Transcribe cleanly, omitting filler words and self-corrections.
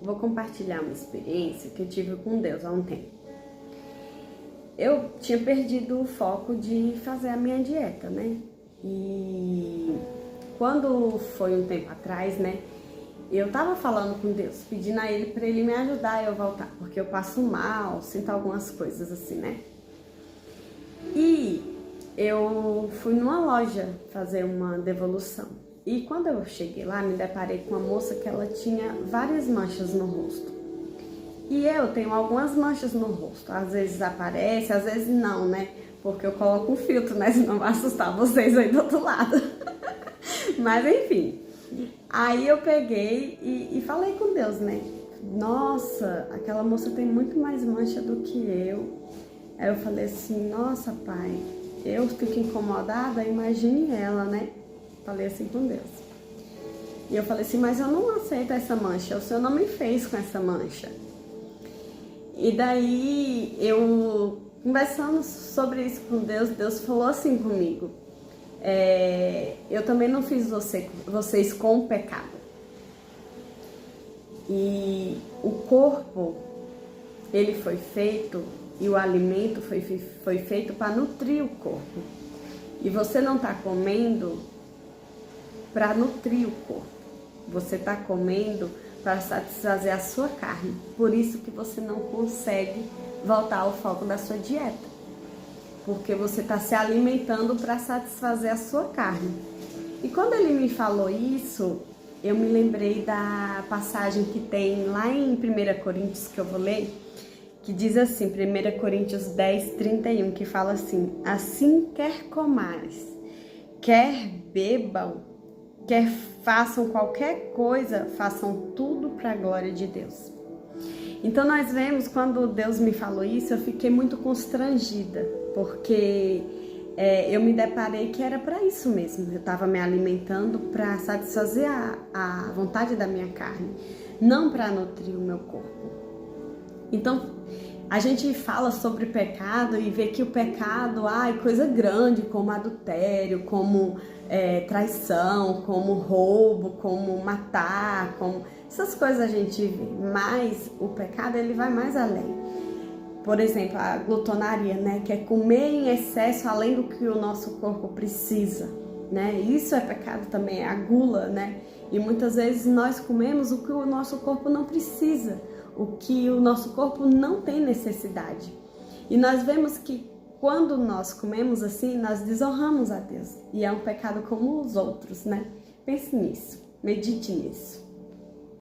vou compartilhar uma experiência que eu tive com Deus há um tempo. Eu tinha perdido o foco de fazer a minha dieta, né? E quando foi um tempo atrás, né? Eu tava falando com Deus, pedindo a Ele para Ele me ajudar a eu voltar, porque eu passo mal, sinto algumas coisas assim, né? E eu fui numa loja fazer uma devolução. E quando eu cheguei lá, me deparei com uma moça que ela tinha várias manchas no rosto. E eu tenho algumas manchas no rosto. Às vezes aparece, às vezes não, né? Porque eu coloco um filtro, né? Senão vai assustar vocês aí do outro lado. Mas enfim. Aí eu peguei e falei com Deus, né? Nossa, aquela moça tem muito mais mancha do que eu. Aí eu falei assim, nossa, pai, eu fico incomodada, imagine ela, né? Falei assim com Deus. E eu falei assim, mas eu não aceito essa mancha, o Senhor não me fez com essa mancha. E daí, eu conversando sobre isso com Deus, Deus falou assim comigo, eu também não fiz vocês com o pecado. E o corpo, ele foi feito, e o alimento foi feito para nutrir o corpo. E você não está comendo para nutrir o corpo. Você está comendo para satisfazer a sua carne. Por isso que você não consegue voltar ao foco da sua dieta. Porque você está se alimentando para satisfazer a sua carne. E quando ele me falou isso, eu me lembrei da passagem que tem lá em 1 Coríntios, que eu vou ler, que diz assim, 1 Coríntios 10, 31, que fala assim, assim quer comares, quer bebam, quer façam qualquer coisa, façam tudo para a glória de Deus. Então nós vemos, quando Deus me falou isso, eu fiquei muito constrangida, porque eu me deparei que era para isso mesmo. Eu estava me alimentando para satisfazer a vontade da minha carne, não para nutrir o meu corpo. Então, a gente fala sobre pecado e vê que o pecado, é coisa grande, como adultério, como traição, como roubo, como matar, como essas coisas a gente vê. Mas o pecado, ele vai mais além. Por exemplo, a glutonaria, né, que é comer em excesso além do que o nosso corpo precisa, né? Isso é pecado também, é a gula, né? E muitas vezes nós comemos o que o nosso corpo não precisa, o que o nosso corpo não tem necessidade. E nós vemos que quando nós comemos assim, nós desonramos a Deus. E é um pecado como os outros, né? Pense nisso, medite nisso.